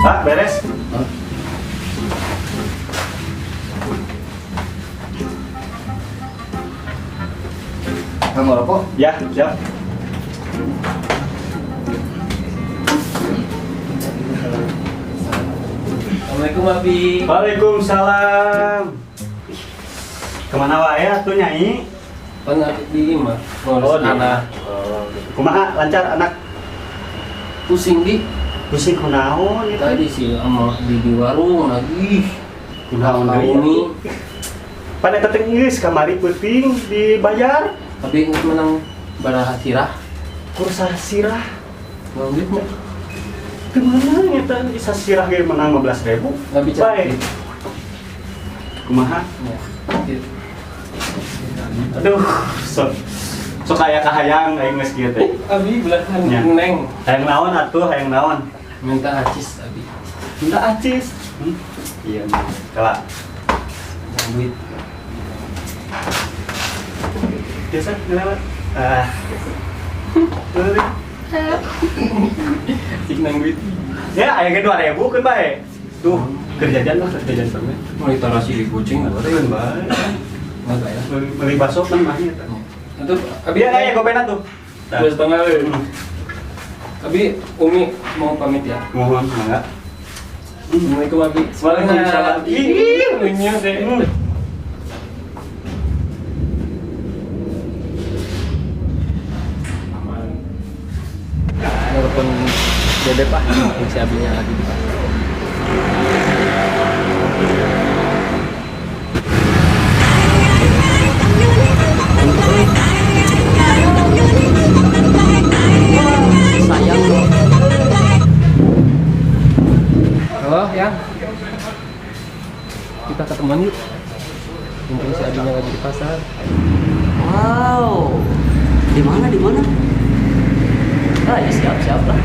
Pak, beres. Kamu rokok? Ya, siap. Assalamualaikum Abi. Waalaikumsalam. Kemana wae atuh Nyai? Pernah di imah ngurus di anak. Kumaha lancar anak? Pusing di Pusing kunaon itu? tadi sih sama di warung lagi. Kunaon Tahu deui? nih. Pan eta teh geus kamari peuting dibayar. Tapi nggak menang baraha sirah. Kursa sirah. Mau duit nggak? Kemana eta bisa sirah ge menang 15.000? Nggak bicara. Bae. Kumaha? Ya. Gitu. Aduh, sok aya kahayang aing geus kieu teh. Abi belahan Ya. neng Hayang naon atuh, hayang naon? minta acis Abi. Minta acis. Iya, kala. Duit. Biasa ngelewat. Ah. Boleh. Cik neng duit. Ya, aya ge 2.000 keun bae. Tuh, kerjaan lah, kerjaan permen. Mau ditarasi di kucing nggak? Keun bae. Nggak ya? Beli bakso kan mah eta. Itu Abi Iya, aya gopena tuh. 2,5. Abi Umi mau pamit ya. Mohon, mangga. Assalamualaikum Abi. Waalaikumsalam. Ih, lunya deh. Aman. Telepon Dede Pak, si Abinya lagi di pasar. Sayang loh. Halo, yang kita ketemuan yuk. Mumpung si Abinya lagi di pasar. Wow, di mana di mana? Ah ya siap lah.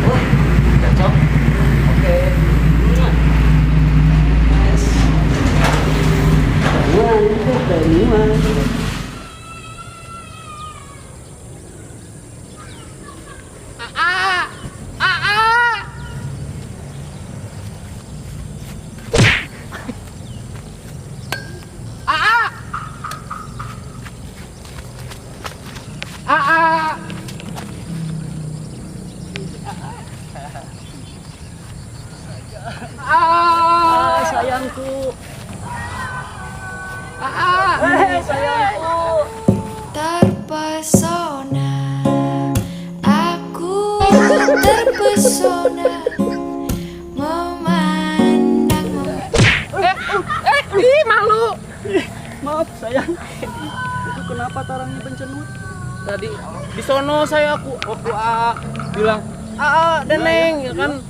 Wah, cocok. Oke. Yes. Terima. Sayangku. Sayangku. Terpesona, aku terpesona memandangmu. Malu. Maaf sayang. Itu kenapa tarangnya pencenut? Tadi di sono saya aku bilang Deneng ya kan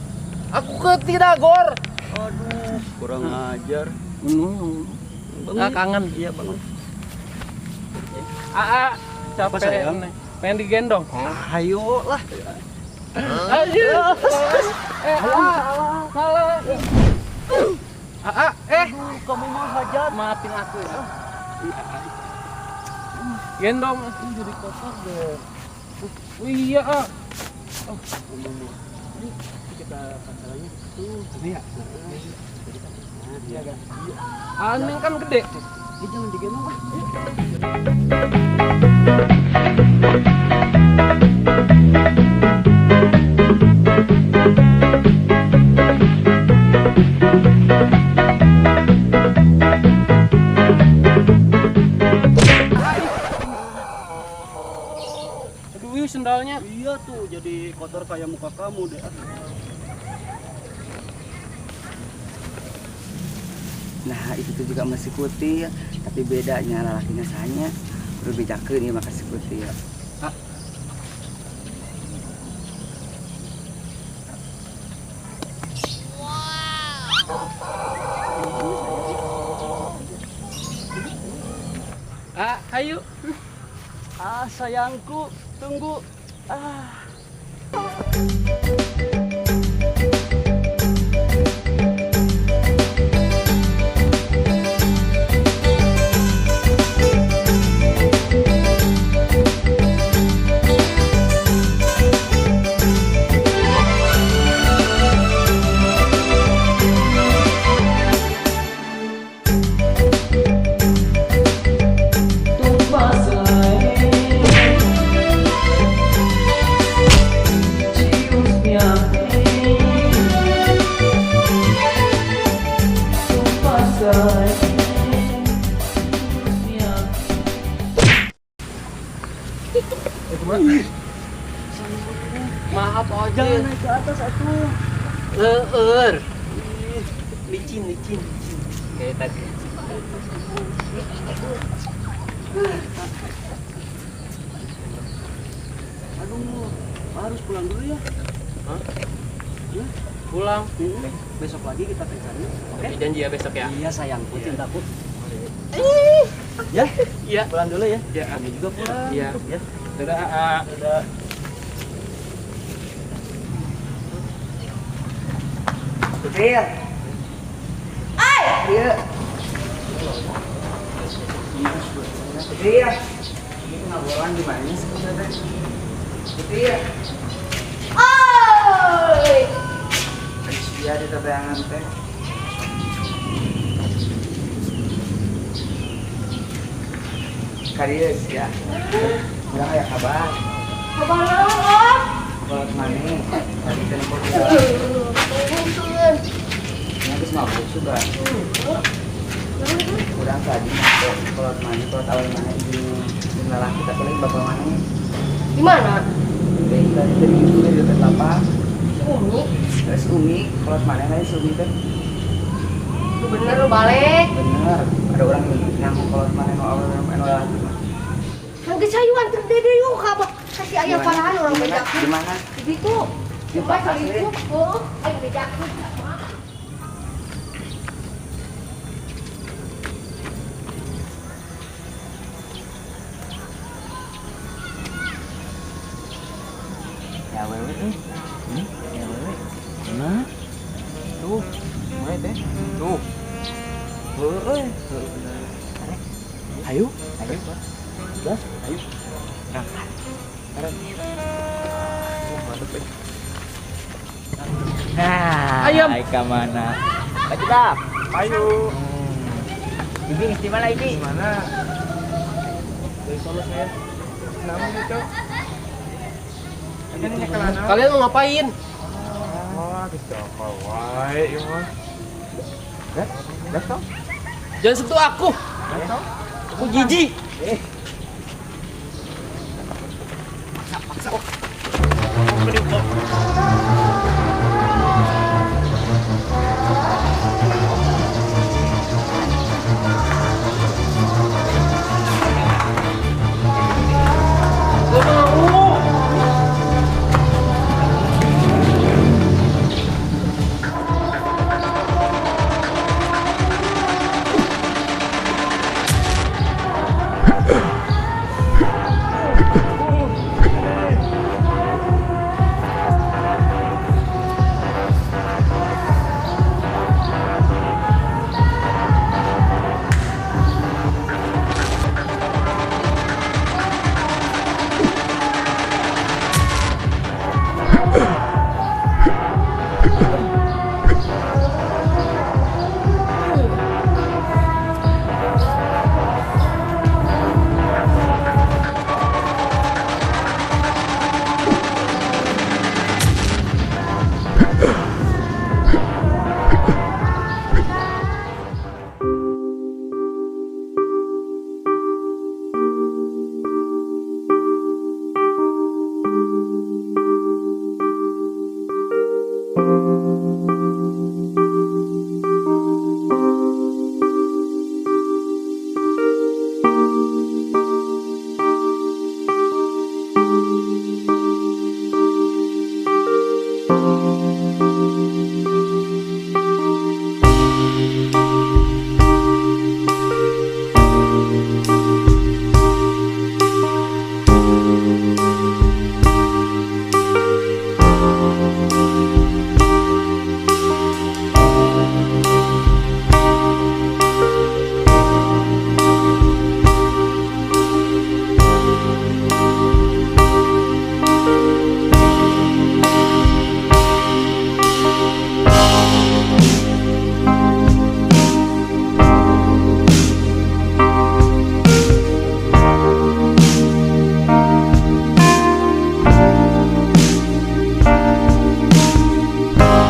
aku ketidakgor. Aduh, kurang ajar. Kangen. Iya bangun. Capek sayang? pengen digendong. Ayo lah. Ayo. Kamu mau hajat? Maafin aku ya. Gendong. Jadi kotor deh. Oh iya. Kita pacarannya tuh. Ini ya. Iya kan? Aneh kan gede. Ini jangan digendong lah. Aduh, sendalnya. Iya tuh, jadi kotor kayak muka kamu deh. Nah, itu tuh juga masih putih, tapi bedanya lalakinya sanya. Udah bedakeun ieu makasih putih ya. Ayo. Sayangku, tunggu. Maaf ojek. Jangan naik ke atas atuh. Licin. Kayak tadi. Aduh, harus pulang dulu ya. Hah? Pulang. Besok lagi kita cari. Oke? Tapi janji ya besok ya. Iya sayangku, cintaku. Ya? Iya. Pulang dulu ya. Ya. Kami juga pulang. Iya. Ya. Dadah. Dadah. Putri. Iya. Putri ya. Ini pengabulkan di mana sih sebenarnya? Putri ya. Iya di tabeangan teh. Karius ya. Bilang ya kabar. Kabar naon? Kalau mana? Tadi telepon ya. Ini habis mabuk juga. Kurang tadi kalau mana kalau tahu mana di lelaki kita paling bapak mana? Di mana? Dari itu dari dekat lapak. Si Umi. Terus Umi kalau mana lagi si Umi teh? Lu bener lu balik. Bener. Ada orang yang kalau mana orang lelaki. Kan kesayuan terdede yuk kabak. Kasih ayam parahan orang bejak. Di mana? Di situ. Di Coba Pasar kali Sri. itu. Oh, ayam bejak. Ya wewe nih. Ini ya wewe. Nah. Tuh. Wewe teh. Tuh. Euy. Ayo. Gas. Ayo. Berangkat. Nah, Ayam. ke mana? Pak Jedap. Ayo. Ibi di mana Ibi? Mana? Dari Solo saya. Kenapa gitu? Ini kelana. Kalian mau ngapain? Wah, gitu apa wae ieu mah. Gas toh? Jangan sentuh aku. Aku jijik. Thank you.